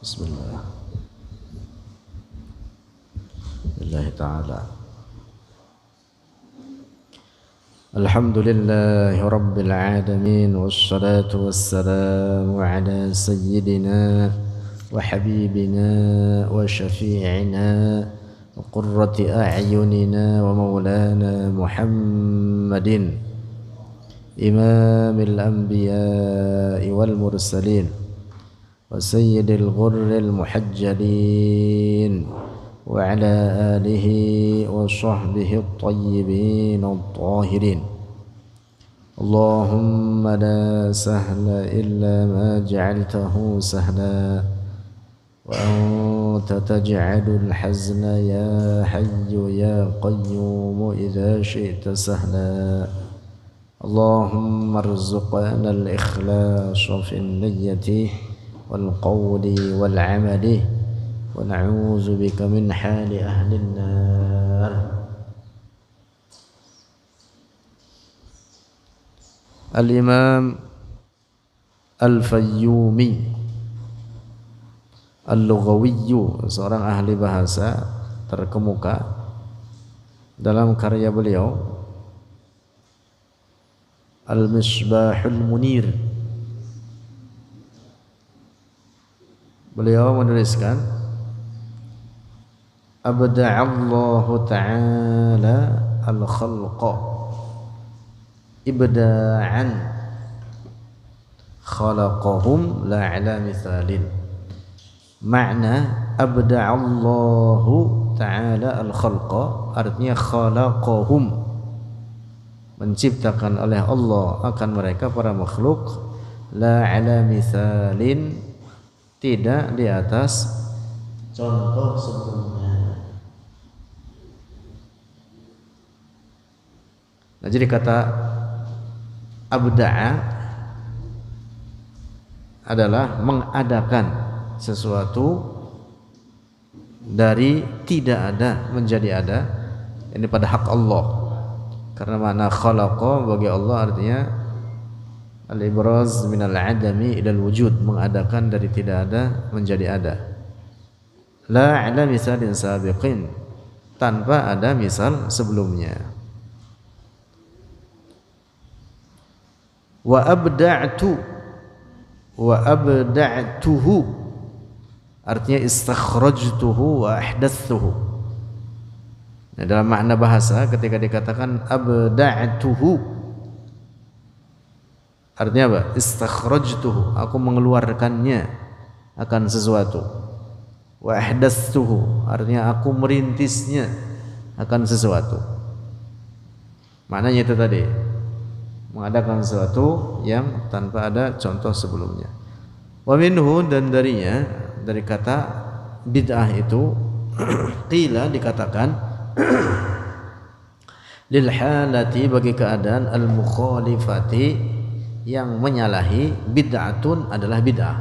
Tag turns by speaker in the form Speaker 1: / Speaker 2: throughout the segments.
Speaker 1: Bismillah. Billahi ta'ala. Alhamdulillahi rabbil alamin. Wassalatu wassalamu ala sayyidina wa habibina wa syafi'ina wa qurrati a'yunina wa maulana Muhammadin imamil anbiya'i wal mursalin وسيد الغر المحجلين وعلى آله وصحبه الطيبين الطاهرين اللهم لا سهل إلا ما جعلته سهلا وأنت تجعل الحزن يا حي يا قيوم إذا شئت سهلا اللهم ارزقنا الإخلاص في النية والقول والعمل ونعوذ بك من حال أهل النار. Al-Imam Al-Fayyumi Al-Lughawiyyu, seorang ahli bahasa terkemuka, dalam karya beliau Al-Misbahul Munir, beliau menuliskan abda'allahu ta'ala al-khalqa ibda'an khalaqahum la ala mithalin. Makna abda'allahu ta'ala al-khalqa artinya khalaqahum, menciptakan oleh Allah akan mereka para makhluk, la ala mithalin, tidak di atas contoh sebelumnya. Nah, jadi kata abda'a adalah mengadakan sesuatu dari tidak ada menjadi ada, ini pada hak Allah. Karena makna khalaqa bagi Allah artinya al-ibraz minal adami ilal wujud, mengadakan dari tidak ada menjadi ada. La ala misalin sabiqin, tanpa ada misal sebelumnya. Wa abda'tu wa abda'tuhu artinya istakhrajtuhu wa ahdatsuhu. Nah, dalam makna bahasa ketika dikatakan abda'tuhu artinya apa? Istakhrajtuhu, aku mengeluarkannya akan sesuatu. Wa ahdatsuhu artinya aku merintisnya akan sesuatu. Maknanya itu tadi, mengadakan sesuatu yang tanpa ada contoh sebelumnya. Wa minhu, dan darinya, dari kata bid'ah itu qila dikatakan lil halati, bagi keadaan al mukhalifati, yang menyalahi, bid'atun adalah bid'ah.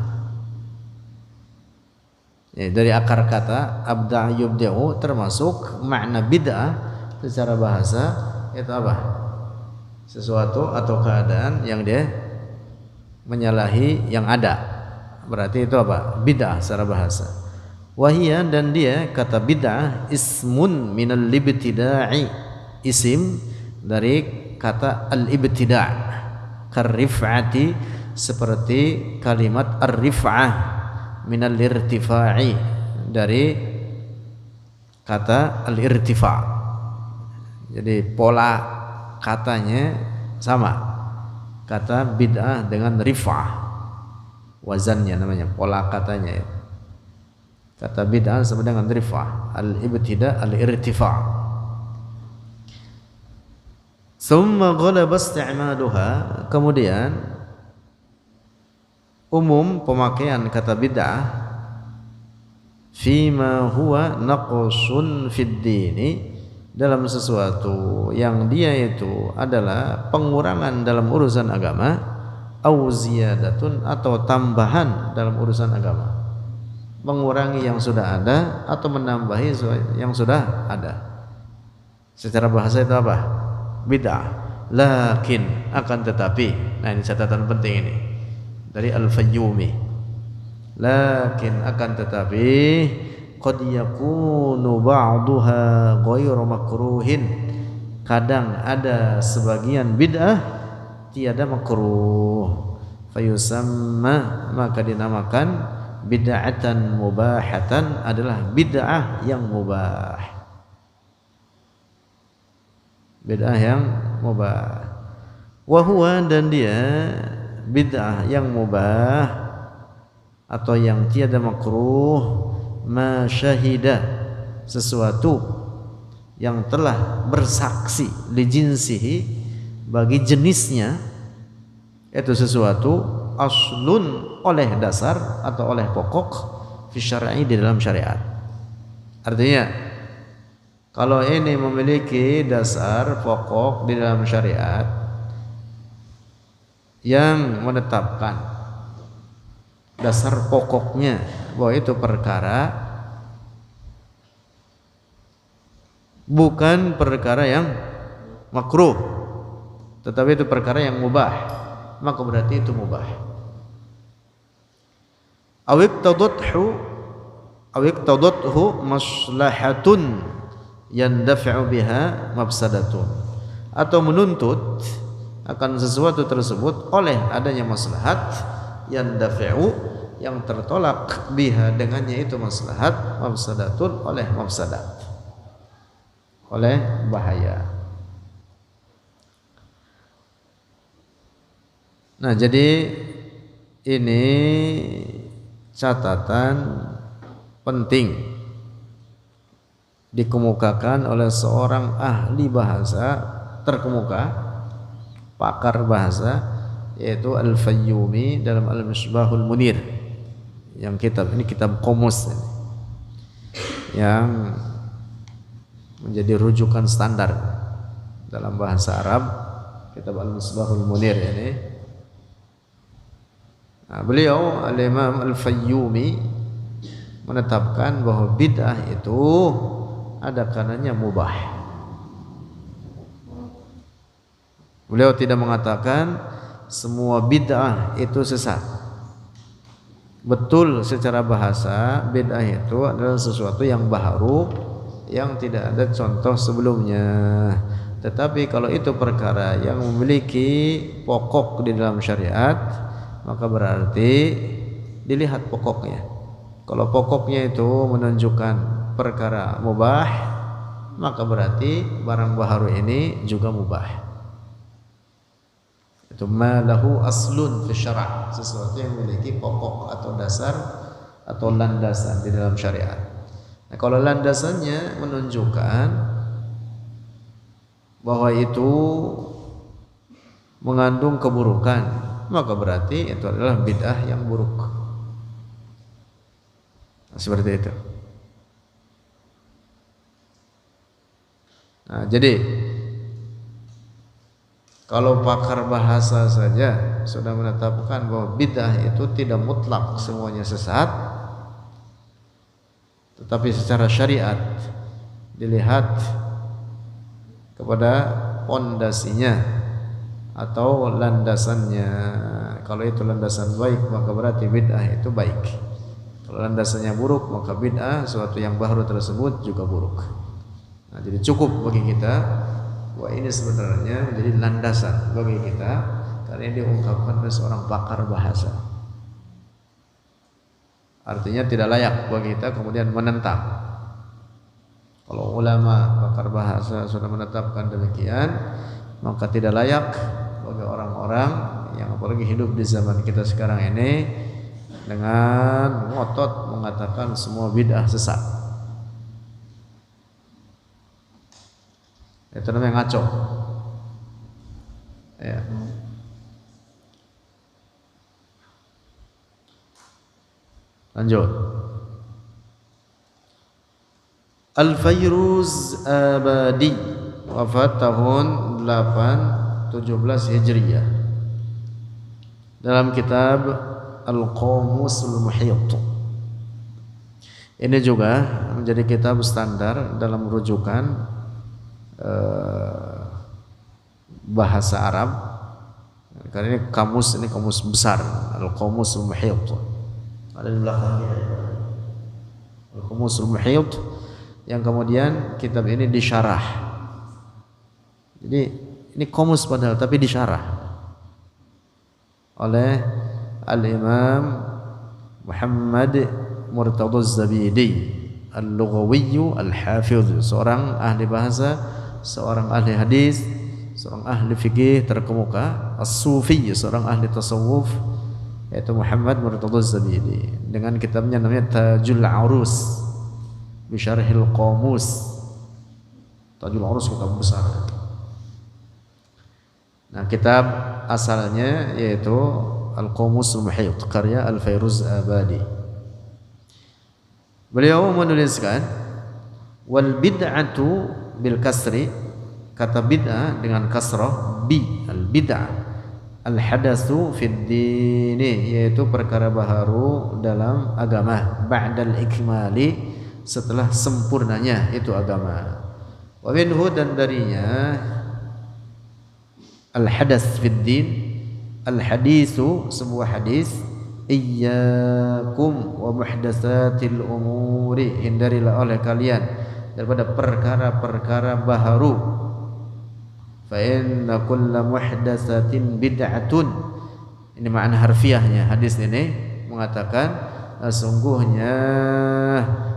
Speaker 1: Ya, dari akar kata abda' yubda'u termasuk makna bid'ah secara bahasa itu apa? Sesuatu atau keadaan yang dia menyalahi yang ada. Berarti itu apa? Bid'ah secara bahasa. Wahia, dan dia kata bid'ah ismun minal ibtida'i, isim dari kata al-ibtida'. Karrif'ati, seperti kalimat ar-rif'ah, minal irtifa'i, dari kata al-irtifa'. Jadi pola katanya sama, kata bid'ah dengan rif'ah, wazannya namanya, pola katanya ya. Kata bid'ah sama dengan rif'ah, al-ibtida' al-irtifa'. Summa ghalaba isti'maluha, kemudian umum pemakaian kata bid'ah fima huwa naqsun fid dini, dalam sesuatu yang dia itu adalah pengurangan dalam urusan agama, au ziyadatun, atau tambahan dalam urusan agama, mengurangi yang sudah ada atau menambahi yang sudah ada. Secara bahasa itu apa? Bid'ah. Lakin, akan tetapi, nah ini catatan penting ini dari Al-Fayyumi, lakin akan tetapi qad yakunu ba'daha ghairu makruhin, kadang ada sebagian bid'ah tiada makruh, fayusamma maka dinamakan bid'atan mubahatan, adalah bid'ah yang mubah, bid'ah yang mubah. Wa huwa, dan dia bid'ah yang mubah atau yang tiada makruh, ma syahida, sesuatu yang telah bersaksi, li jinsihi, bagi jenisnya, itu sesuatu aslun, oleh dasar atau oleh pokok, fi syar'i, di dalam syariat. Artinya kalau ini memiliki dasar pokok di dalam syariat yang menetapkan dasar pokoknya bahwa itu perkara bukan perkara yang makruh, tetapi itu perkara yang mubah, maka berarti itu mubah. Awik tadathu maslahatun yandafa'u biha mafsadatun, atau menuntut akan sesuatu tersebut oleh adanya maslahat, yandafa'u, yang tertolak, biha, dengannya itu maslahat, mafsadatun, oleh mafsadat, oleh bahaya. Nah, jadi ini catatan penting dikemukakan oleh seorang ahli bahasa terkemuka, pakar bahasa, yaitu Al-Fayyumi dalam Al-Misbahul Munir, yang kitab ini kitab komus yang menjadi rujukan standar dalam bahasa Arab, kitab Al-Misbahul Munir ini. Nah, beliau Al-Imam Al-Fayyumi menetapkan bahwa bid'ah itu ada karenanya mubah. Beliau tidak mengatakan semua bid'ah itu sesat. Betul, secara bahasa bid'ah itu adalah sesuatu yang baru, yang tidak ada contoh sebelumnya. Tetapi kalau itu perkara yang memiliki pokok di dalam syariat, maka berarti dilihat pokoknya. Kalau pokoknya itu menunjukkan perkara mubah, maka berarti barang baharu ini juga mubah. Itu ma lahu aslun fi syara', sesuatu yang memiliki pokok atau dasar atau landasan di dalam syariat. Nah, kalau landasannya menunjukkan bahwa itu mengandung keburukan, maka berarti itu adalah bid'ah yang buruk. Nah, seperti itu. Nah, jadi kalau pakar bahasa saja sudah menetapkan bahwa bid'ah itu tidak mutlak semuanya sesat, tetapi secara syariat dilihat kepada pondasinya atau landasannya. Kalau itu landasan baik, maka berarti bid'ah itu baik. Kalau landasannya buruk, maka bid'ah, sesuatu yang baru tersebut, juga buruk. Nah, jadi cukup bagi kita bahwa ini sebenarnya menjadi landasan bagi kita karena ini diungkapkan oleh seorang pakar bahasa. Artinya tidak layak bagi kita kemudian menentang. Kalau ulama pakar bahasa sudah menetapkan demikian, maka tidak layak bagi orang-orang yang apalagi hidup di zaman kita sekarang ini dengan ngotot mengatakan semua bid'ah sesat. Itu namanya ngaco. Ya. Lanjut. Al-Fayruz Abadi, wafat tahun 817 Hijriyah, dalam kitab Al-Qamusul Muhit. Ini juga menjadi kitab standar dalam rujukan bahasa Arab, karena ini kamus besar, Al-Qamusul Muhit, ada di belakangnya. Al-Qamusul Muhit, yang kemudian kitab ini disyarah. Jadi ini qamus padahal tapi disyarah oleh Al-Imam Muhammad Murtadha Az-Zabidi Al-Lughawi Al-Hafiz, seorang ahli bahasa, seorang ahli hadis, seorang ahli fikih terkemuka, as-sufi, seorang ahli tasawuf, yaitu Muhammad Murtadha Az-Zabidi, dengan kitabnya namanya Tajul Arus bi Syarhil Qamus. Tajul Arus kitab besar. Nah, kitab asalnya yaitu Al-Qamusul Muhit karya Al-Fairuz Abadi. Beliau menuliskan wal bid'atu bil kasri, kata bid'ah dengan kasrah bi, al bid'ah al hadatsu fid dini, yaitu perkara baharu dalam agama, ba'dal ikmali, setelah sempurnanya itu agama. Wa minhu, dan darinya al hadats fid din, al haditsu sebuah hadis, iyyakum wa muhdatsatil umuri, hindarilah oleh kalian daripada perkara-perkara baharu. Fa inna kulla muhdatsatin bid'atun, ini makna harfiahnya hadis ini mengatakan sesungguhnya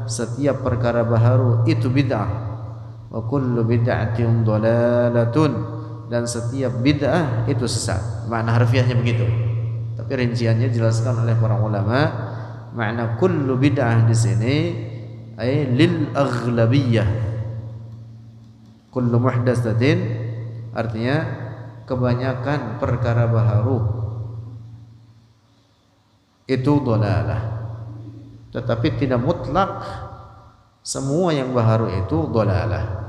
Speaker 1: setiap perkara baharu itu bid'ah, wa kullu bid'atin dhalalatun, dan setiap bid'ah itu sesat. Makna harfiahnya begitu, tapi rinciannya dijelaskan oleh para ulama. Makna kullu bid'ah di sini ay lil aghlabiyah, kullu muhdatsatin artinya kebanyakan perkara baharu itu dhalalah, tetapi tidak mutlak semua yang baharu itu dhalalah.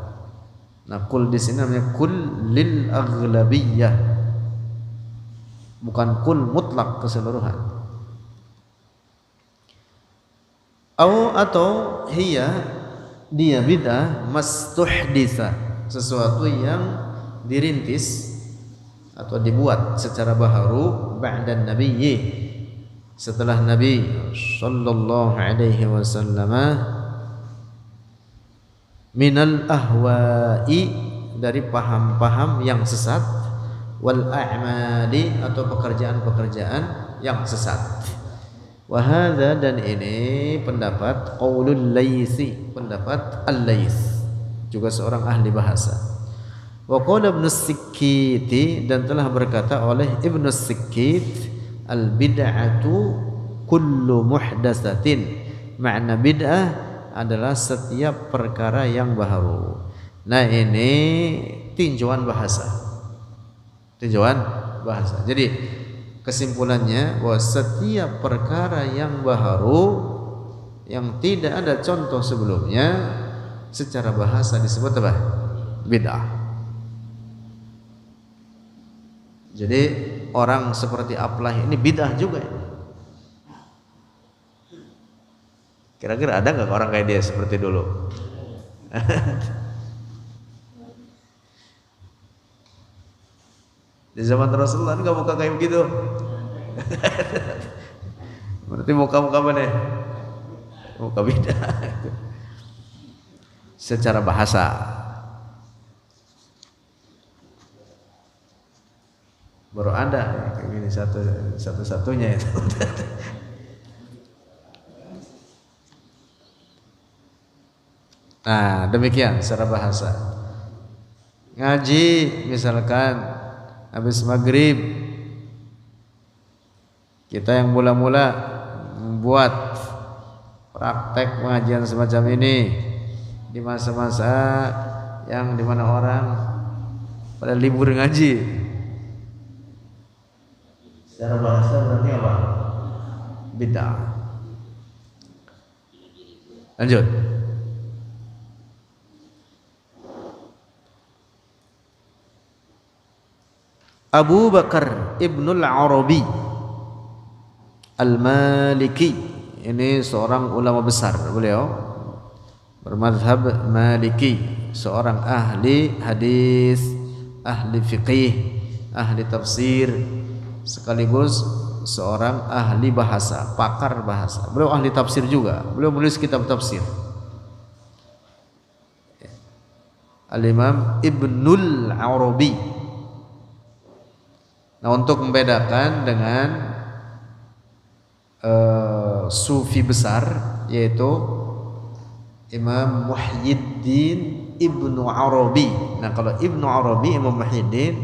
Speaker 1: Nah, kul di sini namanya kul lil aghlabiyah, bukan kul mutlak keseluruhan. Atau hiya, dia bid'ah mastuhditsa, sesuatu yang dirintis atau dibuat secara baharu ba'dan nabiyyi, setelah Nabi sallallahu alaihi wasallam, minal ahwa'i, dari paham-paham yang sesat, wal a'mali, atau pekerjaan-pekerjaan yang sesat. Wa hadza, dan ini pendapat qaulul Laitsi, pendapat Al-Laits, juga seorang ahli bahasa. Wa qala Ibnu Sikkiti, dan telah berkata oleh Ibnu Sikkit, al bid'atu kullu muhdatsatin, makna bid'ah adalah setiap perkara yang baharu. Nah, ini tinjauan bahasa. Tinjauan bahasa. Jadi kesimpulannya bahwa setiap perkara yang baharu yang tidak ada contoh sebelumnya secara bahasa disebut apa? Bid'ah. Jadi orang seperti Aplah ini bid'ah juga. Kira-kira ada nggak orang kayak dia seperti dulu? Di zaman Rasulullah nggak muka kayak begitu. Berarti muka-muka mana? Muka bid'ah. Secara bahasa. Baru ada kayak gini satu-satunya itu. Nah, demikian secara bahasa. Ngaji misalkan habis maghrib, kita yang mula-mula membuat praktek pengajian semacam ini di masa-masa yang dimana orang pada libur ngaji. Secara bahasa berarti apa? Bid'ah. Lanjut. Abu Bakar Ibnul Arabi Al-Maliki, ini seorang ulama besar, beliau bermadhab Maliki, seorang ahli hadis, ahli fiqih, ahli tafsir, sekaligus seorang ahli bahasa, pakar bahasa. Beliau ahli tafsir juga. Beliau menulis kitab tafsir. Al-Imam Ibnul Arabi. Nah, untuk membedakan dengan sufi besar, yaitu Imam Muhyiddin Ibnu Arabi. Nah, kalau Ibnu Arabi, Imam Muhyiddin,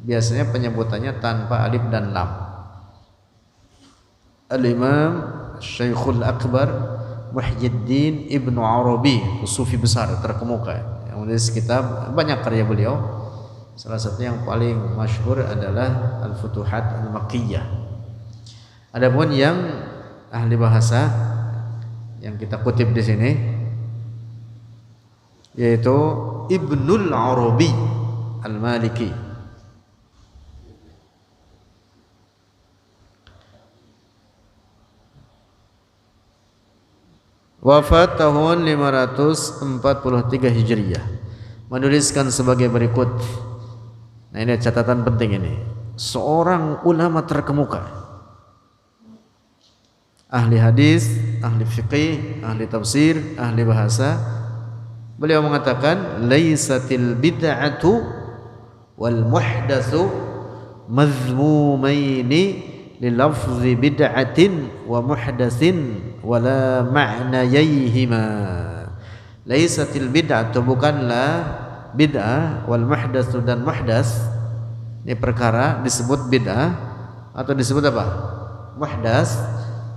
Speaker 1: biasanya penyebutannya tanpa alif dan lam. Al-Imam Syekhul Akbar Muhyiddin Ibnu Arabi, sufi besar terkemuka yang menulis kitab, banyak karya beliau. Salah satu yang paling masyhur adalah Al-Futuhat Al-Makkiyah. Adapun yang ahli bahasa yang kita kutip di sini yaitu Ibnul Arabi Al-Maliki. Wafat tahun 543 Hijriyah. Menuliskan sebagai berikut. Nah, ini catatan penting ini. Seorang ulama terkemuka, ahli hadis, ahli fiqih, ahli tafsir, ahli bahasa. Beliau mengatakan, laisatil bid'atu wal muhdatsu mazmumaini lilafzi bid'atin wa muhdatsin wala ma'nayayhima. Laisatil bid'atu, bukanlah bid'ah, wal muhdatsu dan muhdas, ini perkara disebut bid'ah atau disebut apa? Muhdas.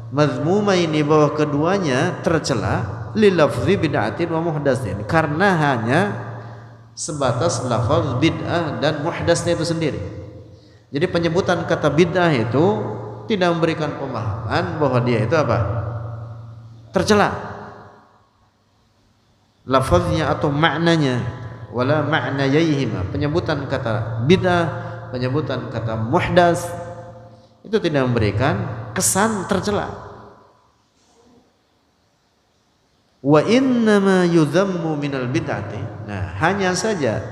Speaker 1: Mazmumaini, bahwa keduanya tercela, lilafzi bid'atin wa muhdatsin, karena hanya sebatas lafaz bid'ah dan muhdasnya itu sendiri. Jadi penyebutan kata bid'ah itu tidak memberikan pemahaman bahwa dia itu apa? Tercela. Lafaznya atau maknanya, wala ma'nayaihima. Penyebutan kata bid'ah, penyebutan kata muhdas itu tidak memberikan kesan tercela. Wa innama yudhammu minal bid'ati. Nah, hanya saja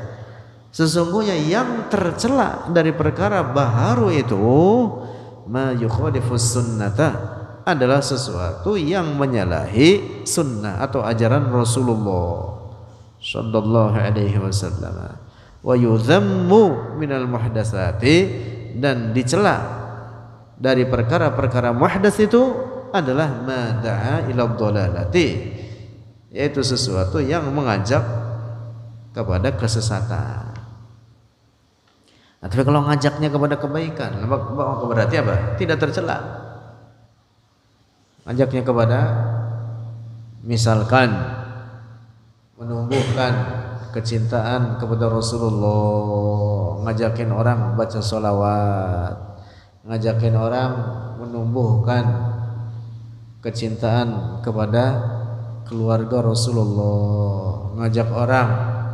Speaker 1: sesungguhnya yang tercela dari perkara baharu itu ma yukhalifus sunnata, adalah sesuatu yang menyalahi sunnah atau ajaran Rasulullah sallallahu alaihi wasallam. Wa yudhammu minal muhdatsati, dan dicela dari perkara-perkara muhdas itu adalah ma da'a ila dhalalati, yaitu sesuatu yang mengajak kepada kesesatan. Nah, tapi kalau ngajaknya kepada kebaikan, berarti apa? Tidak tercela. Ngajaknya kepada, misalkan, menumbuhkan kecintaan kepada Rasulullah, ngajakin orang baca sholawat, ngajakin orang menumbuhkan kecintaan kepada keluarga Rasulullah, ngajak orang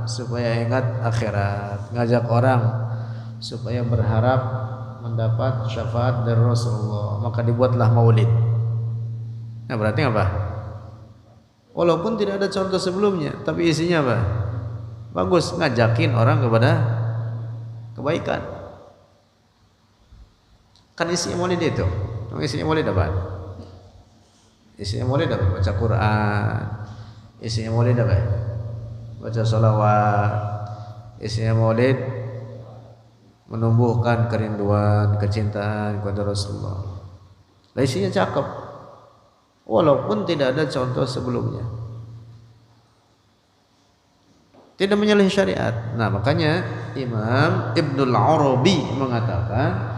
Speaker 1: supaya ingat akhirat, ngajak orang supaya berharap mendapat syafaat dari Rasulullah, maka dibuatlah maulid. Nah, berarti apa? Walaupun tidak ada contoh sebelumnya, tapi isinya apa? Bagus, ngajakin orang kepada kebaikan. Kan isinya maulid itu. Isinya maulid apa? Isinya maulid apa? Baca Quran. Isinya maulid apa? Baca sholawat. Isinya maulid menumbuhkan kerinduan, kecintaan kepada Rasulullah. Lah, isinya cakep, walaupun tidak ada contoh sebelumnya, tidak menyalahi syariat. Nah, makanya Imam Ibnul Arabi mengatakan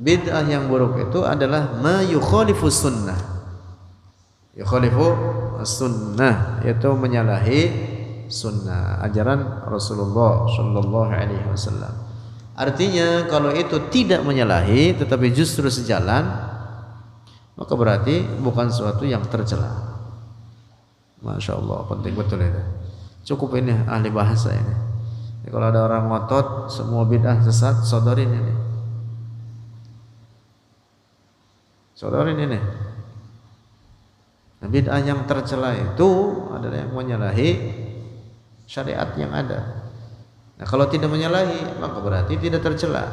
Speaker 1: bid'ah yang buruk itu adalah ma yukhalifu sunnah. Yukhalifu sunnah, yaitu menyalahi sunnah, ajaran Rasulullah sallallahu alaihi wasallam. Artinya kalau itu tidak menyalahi tetapi justru sejalan, maka berarti bukan sesuatu yang tercela. Masya Allah, penting betul ini. Cukup ini ahli bahasa ini. Jadi kalau ada orang ngotot semua bid'ah sesat, sodorin ini. Sodorin ini. Nah, bid'ah yang tercela itu adalah yang menyalahi syariat yang ada. Nah, kalau tidak menyalahi maka berarti tidak tercela.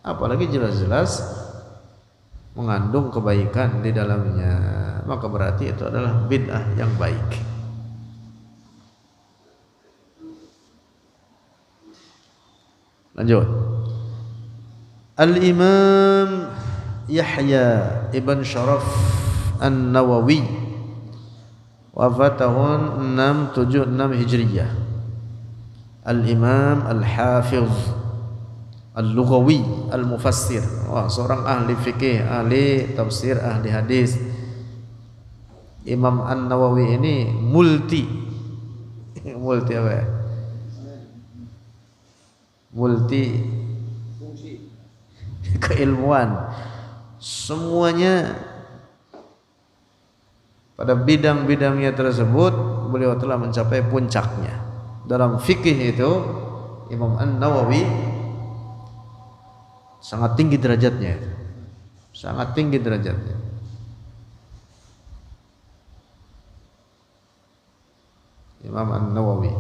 Speaker 1: Apalagi jelas-jelas mengandung kebaikan di dalamnya, maka berarti itu adalah bid'ah yang baik. Lanjut. Al-Imam Yahya Ibn Sharaf An-Nawawi wafat tahun 676 Hijriyah. Al-Imam Al-Hafiz Al-Lughawi Al-Mufassir, seorang ahli fikih, ahli tafsir, ahli hadis. Imam An-Nawawi ini multi apa ya? Multi keilmuan, semuanya pada bidang-bidangnya tersebut beliau telah mencapai puncaknya. Dalam fikih itu Imam An-Nawawi sangat tinggi derajatnya, sangat tinggi derajatnya. Imam An-Nawawi,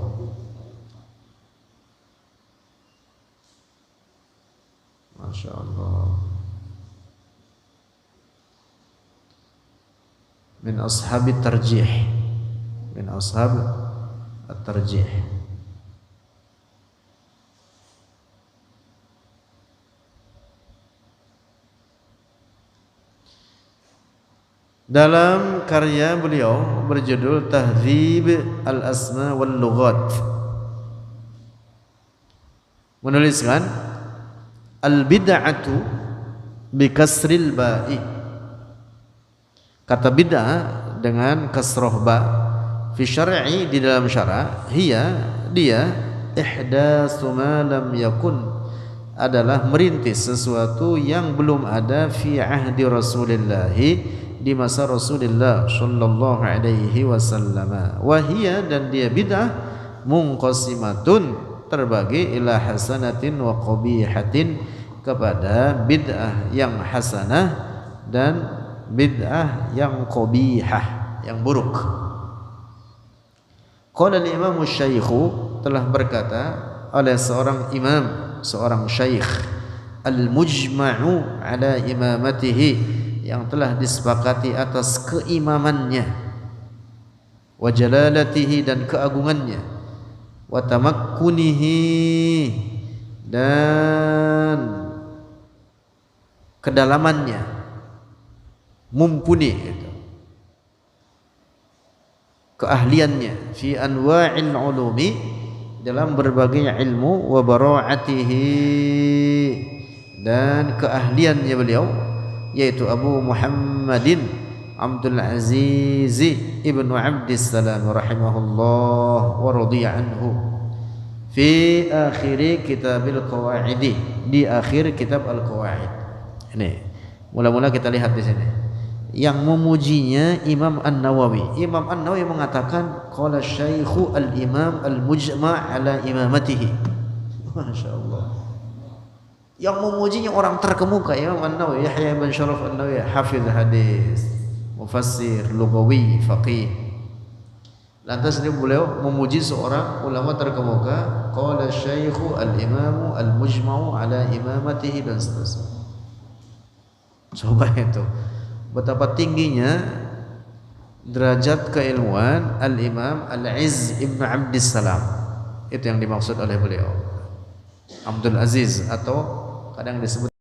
Speaker 1: Masya Allah, min ashabi tarjih, min ashab at-tarjih. Dalam karya beliau berjudul Tahdzib al-Asma wal Lughat menuliskan al-bid'atu bi kasril ba'i. Kata bid'ah dengan kasrah ba fi syar'i, di dalam syara, dia ihdatsu ma lam yakun, adalah merintis sesuatu yang belum ada fi ahdi Rasulillah, di masa Rasulullah sallallahu alaihi wasallam. Wahia, dan dia bid'ah, munqasimatun, terbagi ila hasanatin wa qabihatin, kepada bid'ah yang hasanah dan bid'ah yang qabihah, yang buruk. Qala al-Imam Syaikh, telah berkata oleh seorang imam, seorang syekh, al-mujma'u ala imamatihi, yang telah disepakati atas keimamannya, wa jalalatihi, dan keagungannya, wa tamakkunihi, dan kedalamannya, mumpuni itu, keahliannya, fi anwa'il ulumi, dalam berbagai ilmu, wa bara'atihi, dan keahliannya beliau, yaitu Abu Muhammadin Abdul Aziz ibnu Abdissalam rahimahullah wa radhiya anhu, fi akhir kitabil qawaid, di akhir kitab al-qawaid. Ini mula-mula kita lihat di sini yang memujinya Imam An-Nawawi. Imam An-Nawawi mengatakan qala syaikhu al-imam al-mujma' ala imamatihi. Masya Allah. Yang memujinya orang terkemuka, Imam An-Nawawi, Yahya bin Sharaf An-Nawawi, hafiz hadis, mufassir, lughawi, faqih. Lantas ini beliau memuji seorang ulama terkemuka, qala syaikhu al-imamu al-mujma'u ala imamatihi, dan seterusnya. Coba itu betapa tingginya derajat keilmuan al-Imam Al-Izz ibn Abdissalam. Itu yang dimaksud oleh beliau, Abdul Aziz, atau kadang disebut